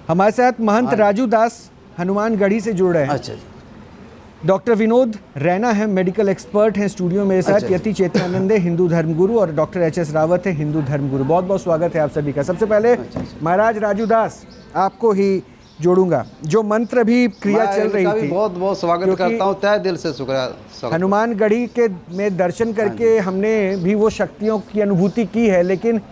हमारे साथ महंत राजू दास हनुमानगढ़ी से जुड़ रहे हैं। अच्छा जी। डॉक्टर विनोद रैना है, मेडिकल एक्सपर्ट हैं स्टूडियो मेरे साथ। अच्छा। यति चेतनानंद है, हिंदू धर्मगुरु, और डॉक्टर एच.एस. रावत है, हिंदू धर्मगुरु। बहुत बहुत स्वागत है आप सभी का। सबसे पहले महाराज राजू दास आपको ही जोड़ूंगा। जो मंत्र भी क्रिया चल रही थी, बहुत बहुत स्वागत करता हूँ, तहे दिल से शुक्रिया। हनुमानगढ़ी के में दर्शन करके हमने भी वो शक्तियों की अनुभूति की है, लेकिन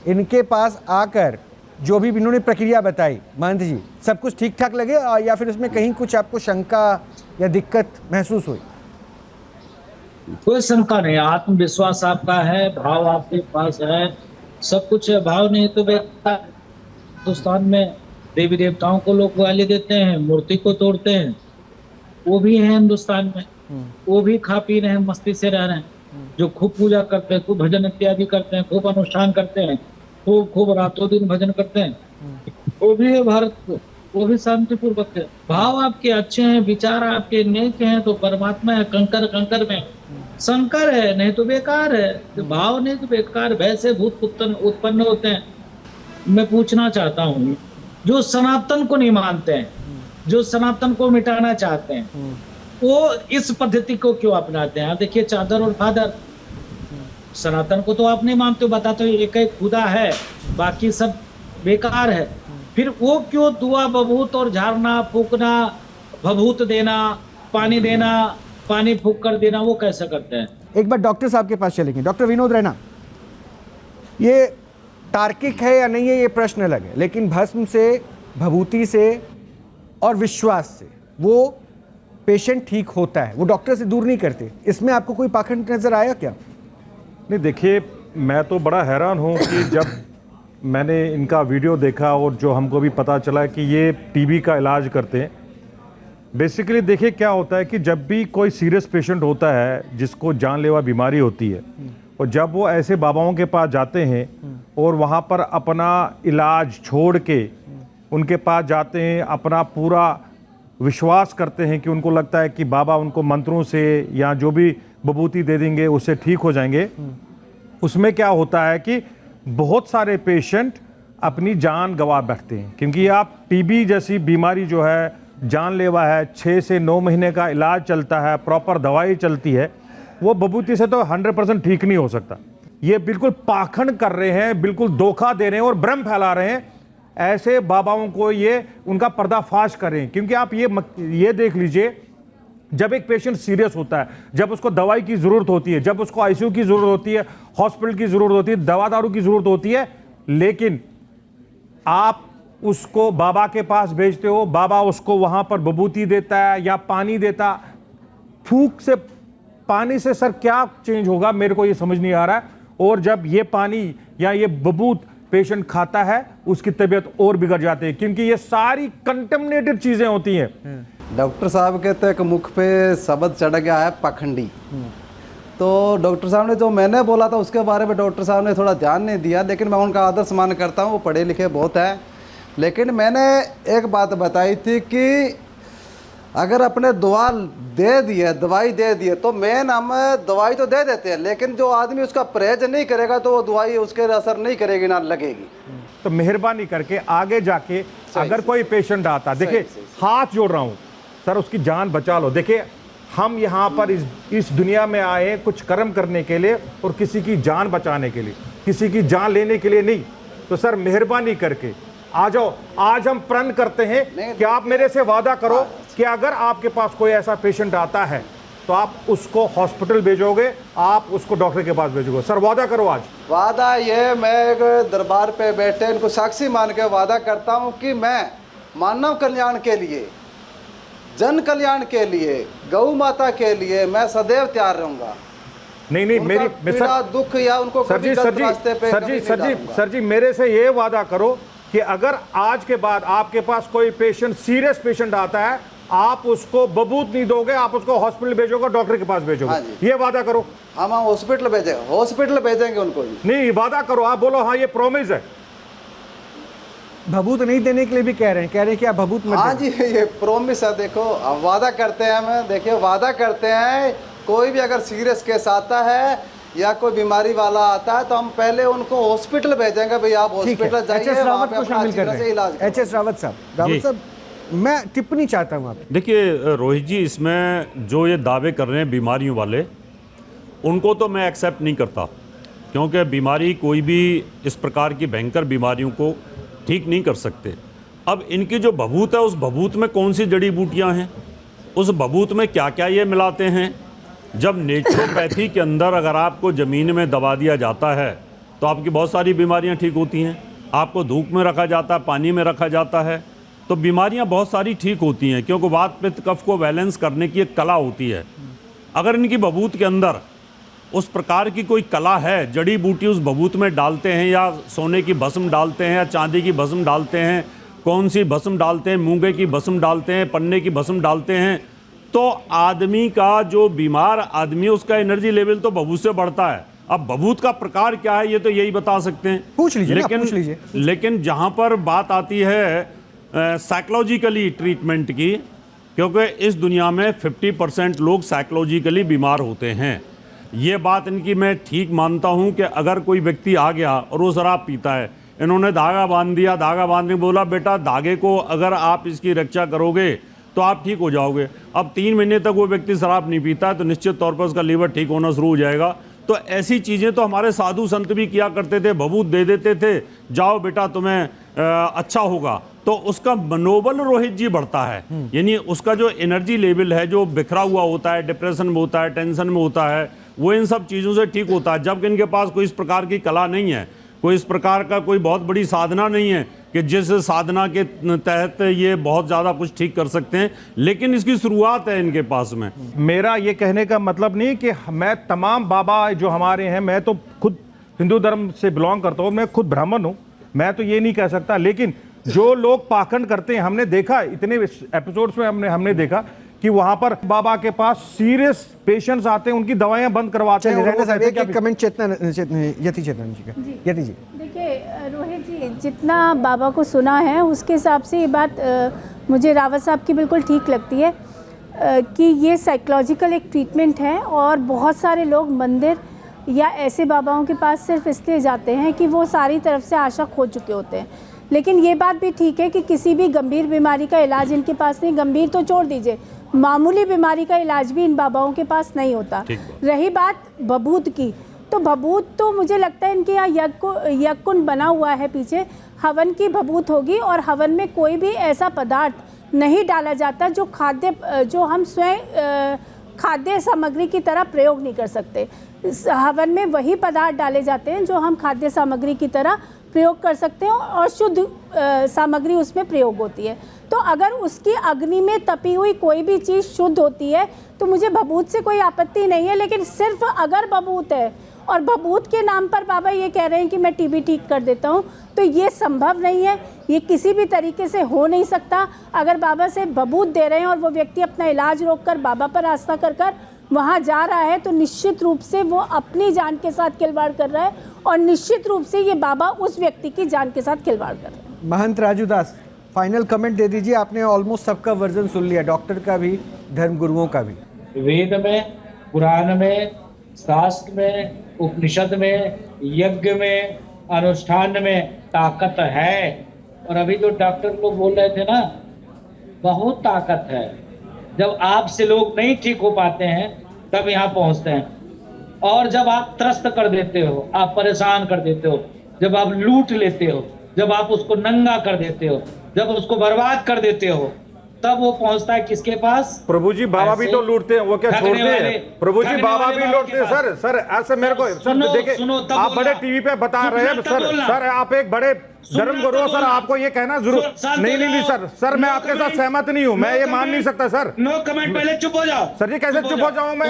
इनके पास आकर जो भी इन्होंने प्रक्रिया बताई महंत जी, सब कुछ ठीक ठाक लगे या फिर उसमें कहीं कुछ आपको शंका या दिक्कत महसूस हुई? कोई शंका नहीं, आत्मविश्वास आपका है, भाव आपके पास है, सब कुछ है। भाव नहीं तो हिंदुस्तान में देवी देवताओं को लोग गाली देते हैं, मूर्ति को तोड़ते हैं, वो भी है हिंदुस्तान में, वो भी खा पी रहे हैं, मस्ती से रह रहे हैं। जो खूब पूजा करते हैं, खूब भजन इत्यादि करते हैं, खूब अनुष्ठान करते हैं, खूब रातों दिन भजन करते हैं, वो भी है भारत को, वो भी शांतिपूर्वक है। भाव आपके अच्छे हैं, विचार आपके नेक हैं, तो परमात्मा है। कंकर कंकर में शंकर है, नहीं तो बेकार है। तो भाव नहीं तो बेकार, वैसे भूत उत्पन्न होते हैं। मैं पूछना चाहता हूँ, जो सनातन को नहीं मानते हैं, जो सनातन को मिटाना चाहते हैं, वो इस पद्धति को क्यों अपनाते हैं? आप देखिए, चादर और फादर, सनातन को तो आप नहीं मानते हो, बताते हो एक ही खुदा है, बाकी सब बेकार है। फिर वो क्यों दुआ बभूत और झाड़ना फूकना, भभूत देना, पानी देना, पानी फूक कर देना, वो कैसे करते हैं? एक बार डॉक्टर साहब के पास चलेंगे। डॉक्टर विनोद रैना, ये तार्किक है या नहीं है ये प्रश्न अलग है, लेकिन भस्म से, भभूति से और विश्वास से वो पेशेंट ठीक होता है, वो डॉक्टर से दूर नहीं करते। इसमें आपको कोई पाखंड नजर आया क्या? नहीं, देखिए, मैं तो बड़ा हैरान हूँ कि जब मैंने इनका वीडियो देखा और जो हमको भी पता चला कि ये टीबी का इलाज करते हैं। बेसिकली देखिए क्या होता है कि जब भी कोई सीरियस पेशेंट होता है जिसको जानलेवा बीमारी होती है, और जब वो ऐसे बाबाओं के पास जाते हैं और वहाँ पर अपना इलाज छोड़ के उनके पास जाते हैं, अपना पूरा विश्वास करते हैं कि उनको लगता है कि बाबा उनको मंत्रों से या जो भी बबूती दे देंगे उससे ठीक हो जाएंगे, उसमें क्या होता है कि बहुत सारे पेशेंट अपनी जान गंवा बैठते हैं। क्योंकि आप टीबी जैसी बीमारी जो है जानलेवा है, 6 से 9 महीने का इलाज चलता है, प्रॉपर दवाई चलती है, वो बबूती से तो 100% ठीक नहीं हो सकता। ये बिल्कुल पाखंड कर रहे हैं, बिल्कुल धोखा दे रहे हैं और भ्रम फैला रहे हैं। ऐसे बाबाओं को ये उनका पर्दाफाश करें। क्योंकि आप ये देख लीजिए, जब एक पेशेंट सीरियस होता है, जब उसको दवाई की ज़रूरत होती है, जब उसको आईसीयू की ज़रूरत होती है, हॉस्पिटल की ज़रूरत होती है, दवा दारू की ज़रूरत होती है, लेकिन आप उसको बाबा के पास भेजते हो, बाबा उसको वहाँ पर बबूती देता है या पानी देता। फूंक से, पानी से सर क्या चेंज होगा, मेरे को ये समझ नहीं आ रहा है। और जब ये पानी या ये बबूत पेशेंट खाता है, उसकी तबीयत और बिगड़ जाती है, क्योंकि ये सारी कंटेमिनेटेड चीज़ें होती हैं। डॉक्टर साहब के तो एक मुख पे शब्द चढ़ गया है, पाखंडी। तो डॉक्टर साहब ने जो मैंने बोला था उसके बारे में डॉक्टर साहब ने थोड़ा ध्यान नहीं दिया, लेकिन मैं उनका आदर सम्मान करता हूँ, वो पढ़े लिखे बहुत हैं। लेकिन मैंने एक बात बताई थी कि अगर अपने दुआ दे दिए, दवाई दे दिए, तो मेन हम दवाई तो दे देते हैं, लेकिन जो आदमी उसका परहेज नहीं करेगा तो वो दवाई उसके असर नहीं करेगी, ना लगेगी। तो मेहरबानी करके आगे जाके अगर कोई पेशेंट आता, देखिए हाथ जोड़ रहा हूँ सर, उसकी जान बचा लो। देखिए, हम यहाँ पर इस दुनिया में आए कुछ कर्म करने के लिए और किसी की जान बचाने के लिए, किसी की जान लेने के लिए नहीं। तो सर मेहरबानी करके आ जाओ। आज हम प्रण करते हैं कि आप मेरे से वादा करो कि अगर आपके पास कोई ऐसा पेशेंट आता है तो आप उसको हॉस्पिटल भेजोगे, आप उसको डॉक्टर के पास भेजोगे। सर वादा करो आज। वादा ये, मैं एक दरबार पे बैठे इनको साक्षी मान के वादा करता हूँ कि मैं मानव कल्याण के लिए, जन कल्याण के लिए, गौ माता के लिए मैं सदैव तैयार रहूंगा। नहीं, मेरी दुख या उनको सर जी मेरे से ये वादा करो कि अगर आज के बाद आपके पास कोई पेशेंट, सीरियस पेशेंट आता है, आप उसको बबूत नहीं दोगे, आप उसको हॉस्पिटल भेजोगे, डॉक्टर के पास भेजोगे। ये वादा करो। हम हॉस्पिटल भेजेंगे उनको। नहीं, वादा करो, आप बोलो हाँ ये प्रॉमिस है। भभूत नहीं देने के लिए भी कह रहे हैं कि आप भभूत मत। हाँ जी, ये प्रॉमिस है। देखो, हम वादा करते हैं, हम देखिए वादा करते हैं, कोई भी अगर सीरियस केस आता है या कोई बीमारी वाला आता है तो हम पहले उनको हॉस्पिटल भेजेंगे, भाई आप ठीक है, हॉस्पिटल एच जाइए, एस वहाँ रावत पे को अपना शामिल अच्छी कर तरह से रहे इलाज हैं। H S Rawat ji. साहब, मैं टिप्पणी चाहता हूँ आपकी। देखिए रोहित जी, इसमें जो ये दावे कर रहे हैं बीमारियों वाले, उनको तो मैं एक्सेप्ट नहीं करता, क्योंकि बीमारी कोई भी इस प्रकार की भयंकर बीमारियों को ठीक नहीं कर सकते। अब इनकी जो भभूत है, उस भभूत में कौन सी जड़ी बूटियां हैं, उस भभूत में क्या क्या ये मिलाते हैं। जब नेचुरोपैथी के अंदर अगर आपको ज़मीन में दबा दिया जाता है तो आपकी बहुत सारी बीमारियां ठीक होती हैं। आपको धूप में रखा जाता है, पानी में रखा जाता है, तो बीमारियां बहुत सारी ठीक होती हैं, क्योंकि वात पित्त कफ को बैलेंस करने की एक कला होती है। अगर इनकी भभूत के अंदर उस प्रकार की कोई कला है, जड़ी बूटी उस भभूत में डालते हैं, या सोने की भस्म डालते हैं, या चांदी की भस्म डालते हैं, कौन सी भस्म डालते हैं, मूंगे की भस्म डालते हैं, पन्ने की भस्म डालते हैं, तो आदमी का, जो बीमार आदमी, उसका एनर्जी लेवल तो भभूत से बढ़ता है। अब भभूत का प्रकार क्या है ये तो यही बता सकते हैं, पूछ लीजिए ना, लेकिन पूछ लीजिए। लेकिन जहाँ पर बात आती है साइकोलॉजिकली ट्रीटमेंट की, क्योंकि इस दुनिया में 50% लोग साइकोलॉजिकली बीमार होते हैं। ये बात इनकी मैं ठीक मानता हूँ कि अगर कोई व्यक्ति आ गया और वो शराब पीता है, इन्होंने धागा बांध दिया, धागा बांधने बोला बेटा धागे को अगर आप इसकी रक्षा करोगे तो आप ठीक हो जाओगे। अब 3 महीने तक वो व्यक्ति शराब नहीं पीता है तो निश्चित तौर पर उसका लीवर ठीक होना शुरू हो जाएगा। तो ऐसी चीज़ें तो हमारे साधु संत भी किया करते थे, भभूत दे देते थे, जाओ बेटा तुम्हें अच्छा होगा, तो उसका मनोबल रोहित जी बढ़ता है। यानी उसका जो एनर्जी लेवल है, जो बिखरा हुआ होता है, डिप्रेशन में होता है, टेंशन में होता है, वो इन सब चीज़ों से ठीक होता है। जबकि इनके पास कोई इस प्रकार की कला नहीं है, कोई इस प्रकार का कोई बहुत बड़ी साधना नहीं है कि जिस साधना के तहत ये बहुत ज़्यादा कुछ ठीक कर सकते हैं, लेकिन इसकी शुरुआत है इनके पास में। मेरा ये कहने का मतलब नहीं कि मैं तमाम बाबा जो हमारे हैं, मैं तो खुद हिंदू धर्म से बिलोंग करता हूँ, मैं खुद ब्राह्मण हूँ, मैं तो ये नहीं कह सकता, लेकिन जो लोग पाखंड करते हैं, हमने देखा इतने एपिसोड्स में हमने देखा कि वहां पर बाबा के पास सीरियस पेशेंट्स आते हैं, उनकी दवाइयां बंद करवाते हैं। रहना साहब, एक कमेंट यति चेतन जी का। यति जी, देखिए रोहित जी, जितना बाबा को सुना है उसके हिसाब से ये बात मुझे रावत साहब की बिल्कुल ठीक लगती है कि ये साइकोलॉजिकल एक ट्रीटमेंट है, और बहुत सारे लोग मंदिर या ऐसे बाबाओं के पास सिर्फ इसलिए जाते हैं कि वो सारी तरफ से आशा खो चुके होते हैं। लेकिन ये बात भी ठीक है कि किसी भी गंभीर बीमारी का इलाज इनके पास नहीं, गंभीर तो छोड़ दीजिए, मामूली बीमारी का इलाज भी इन बाबाओं के पास नहीं होता। रही बात भभूत की, तो भभूत तो मुझे लगता है इनके यहाँ यज्ञ कुंड बना हुआ है, पीछे हवन की भभूत होगी, और हवन में कोई भी ऐसा पदार्थ नहीं डाला जाता जो हम स्वयं खाद्य सामग्री की तरह प्रयोग नहीं कर सकते। हवन में वही पदार्थ डाले जाते हैं जो हम खाद्य सामग्री की तरह प्रयोग कर सकते हैं, और शुद्ध सामग्री उसमें प्रयोग होती है। तो अगर उसकी अग्नि में तपी हुई कोई भी चीज़ शुद्ध होती है तो मुझे भभूत से कोई आपत्ति नहीं है। लेकिन सिर्फ अगर भभूत है और भभूत के नाम पर बाबा ये कह रहे हैं कि मैं टीबी ठीक कर देता हूँ, तो ये संभव नहीं है, ये किसी भी तरीके से हो नहीं सकता। अगर बाबा से भभूत दे रहे हैं और वो व्यक्ति अपना इलाज रोककर बाबा पर आस्था कर वहाँ जा रहा है, तो निश्चित रूप से वो अपनी जान के साथ खिलवाड़ कर रहा है, और निश्चित रूप से ये बाबा उस व्यक्ति की जान के साथ खिलवाड़ कर रहे हैं। महंत राजू दास, फाइनल कमेंट दे दीजिए। आपने ऑलमोस्ट सबका वर्जन सुन लिया, डॉक्टर का भी, धर्म गुरुओं का भी। वेद में, पुराण में, शास्त्र में, उपनिषद में, यज्ञ में, अनुष्ठान में ताकत है। और अभी जो डॉक्टर लोग बोल रहे थे ना, बहुत ताकत है। जब आपसे लोग नहीं ठीक हो पाते हैं तब यहाँ पहुँचते हैं, और जब आप त्रस्त कर देते हो, आप परेशान कर देते हो, जब आप लूट लेते हो, जब आप उसको नंगा कर देते हो, जब उसको बर्बाद कर देते हो, तब वो पहुंचता है किसके पास? प्रभु जी बाबा भी तो लूटते हैं, वो क्या छोड़ते हैं? प्रभु जी बाबा भी लूटते हैं। सर ऐसे मेरे को देखिए, आप बड़े टीवी पे बता रहे हैं सर आप एक बड़े धर्म गुरु हो सर, आपको ये कहना जरूर नहीं सर मैं आपके साथ सहमत नहीं हूँ, मैं ये मान नहीं सकता सर। नो कमेंट, पहले चुप हो जाओ। सर जी कैसे चुप हो जाऊँ मैं?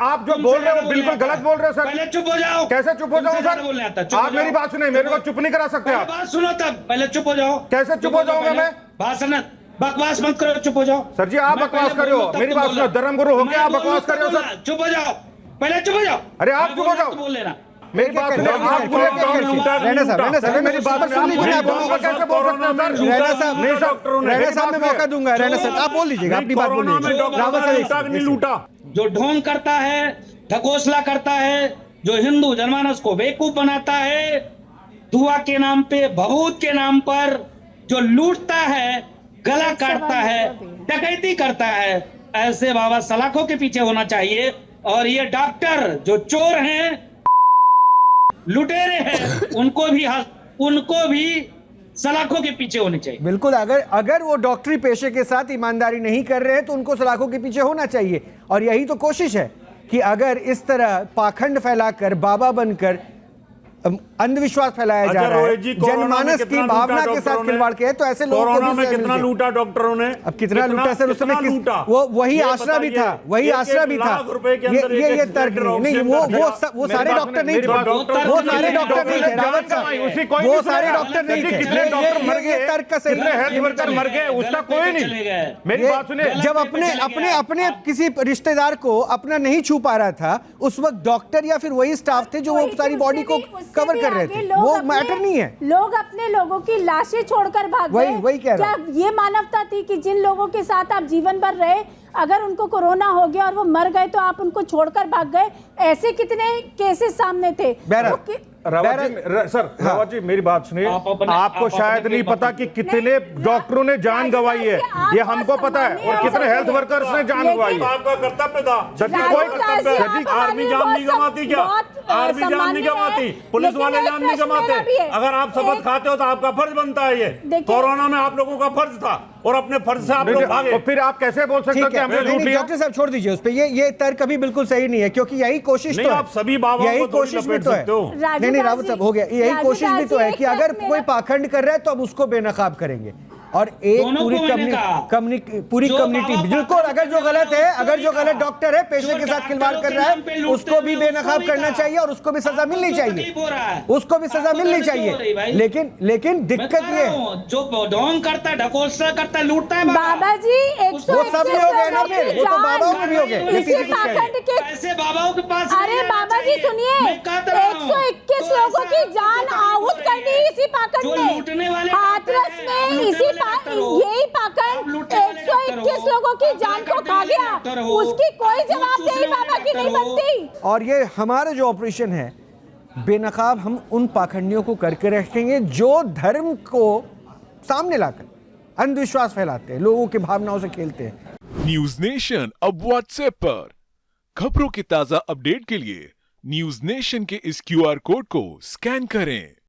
आप जो बोल रहे हो बिल्कुल गलत बोल रहे हो सर। पहले चुप हो जाओ। कैसे चुप हो जाऊँ सर? आप मेरी बात सुने, मेरे को चुप नहीं करा सकते आप। बात सुनो तब, पहले चुप हो जाओ। कैसे चुप हो जाऊंगा मैं? भाषण बकवास मत करो, चुप हो जाओ। सर जी आप बकवास कर रहे हो, मेरी बात सुनो, धर्म गुरु हो क्या आप बकवास कर रहे हो सर? चुप हो जाओ, पहले चुप हो जाओ। अरे आप चुप हो जाओ, बोल लेना। मेरी बात सुनो। आप पूरे रहना साहब मेरी बात सुन लीजिए। कैसे बोल सकते हैं सर? रहना साहब मैं मौका दूंगा। रहना साहब आप बोल लीजिएगा, अपनी बात बोल लीजिए। नहीं लूटा। जो ढोंग करता है, ढकोसला करता है, जो हिंदू जनमानस को बेवकूफ बनाता है, दुआ के नाम पे, भभूत के नाम पर जो लूटता है, गला काटता है, डकैती करता है, ऐसे बाबा सलाखों के पीछे होना चाहिए। और ये डॉक्टर जो चोर हैं, लुटेरे हैं, उनको भी सलाखों के पीछे होने चाहिए। बिल्कुल, अगर वो डॉक्टरी पेशे के साथ ईमानदारी नहीं कर रहे हैं तो उनको सलाखों के पीछे होना चाहिए। और यही तो कोशिश है कि अगर इस तरह पाखंड फैलाकर, बाबा बनकर अंधविश्वास फैलाया जा रहा है, जनमानस की भावना के साथ खिलवाड़ किया है, तो ऐसे लोगों को भी कितना लूटा डॉक्टरों ने? अब कितना लूटा सर, उस समय वो वही आसरा भी था, वही आसरा भी था। ये तर्क नहीं, वो सारे डॉक्टर नहीं थे, वो सारे डॉक्टर नहीं थे रावत साहब, वो सारे डॉक्टर नहीं थे। कितने डॉक्टर मर गए, ये तर्क का सही कितने हेल्थ वर्कर मर गए, उसका कोई नहीं। मेरी बात सुनिए, जब अपने किसी रिश्तेदार को अपना नहीं छू पा रहा था, उस वक्त डॉक्टर या फिर वही स्टाफ थे जो वो सारी बॉडी को कवर कर रहे थे। वो मैटर नहीं है। लोग अपने लोगों की लाशें छोड़कर भाग गए। वही कह रहा क्या ये मानवता थी कि जिन लोगों के साथ आप जीवन भर रहे, अगर उनको कोरोना हो गया और वो मर गए तो आप उनको छोड़कर भाग गए? ऐसे कितने केसेस सामने थे। रावत जी मेरी बात सुनिए, आपको शायद नहीं पता कि कितने डॉक्टरों ने जान गंवाई है, ये हमको पता है, और कितने हेल्थ वर्कर्स ने जान गंवाई है। आपका कर्तव्य था। आर्मी जान नहीं गंवाती क्या? आर्मी जान नहीं गंवाती, पुलिस वाले जान नहीं गंवाते। अगर आप शपथ खाते हो तो आपका फर्ज बनता है। ये कोरोना में आप लोगों का फर्ज था और अपने फर्ज से आप लोग भागे। तो फिर आप कैसे बोल सकते हो कि हमने लूट लिया? डॉक्टर साहब छोड़ दीजिए उस पे, ये तर्क कभी बिल्कुल सही नहीं है, क्योंकि यही कोशिश तो है। आप सभी बाबाओं यही को थोड़ी कोशिश भी लपेट तो है। सकते हो। नहीं रावत साहब हो गया, यही कोशिश भी तो है कि अगर कोई पाखंड कर रहा है तो हम उसको बेनकाब करेंगे। और एक पूरी कम्युनिटी बिल्कुल, अगर जो गलत है, अगर जो गलत डॉक्टर है, पेशे के साथ खिलवाड़ कर रहा है, उसको भी बेनकाब करना चाहिए और उसको भी सजा मिलनी चाहिए, उसको भी सजा मिलनी चाहिए। लेकिन दिक्कत ये जो ढोंग करता है, ढकोसला करता है, लूटता है बाबा जी, वो सब भी हो गए ना, फिर वो तो बाबाओं में भी हो गए। इसी पाखंड के ऐसे बाबाओं के पास। अरे बाबा जी सुनिए, 121 लोगों की जान आहूत कर दी इसी पाखंड ने। हाथरस में इसी यही पाखंड 121 लोगों की जान को खा गया, उसकी कोई जवाबदेही बाबा की नहीं बनती। और ये हमारा जो ऑपरेशन है बेनकाब, हम उन पाखंडियों को करके रखेंगे जो धर्म को सामने लाकर अंधविश्वास फैलाते हैं, लोगों की भावनाओं से खेलते हैं। न्यूज नेशन अब व्हाट्सएप पर खबरों की ताजा अपडेट के लिए न्यूज नेशन के इस QR कोड को स्कैन करें।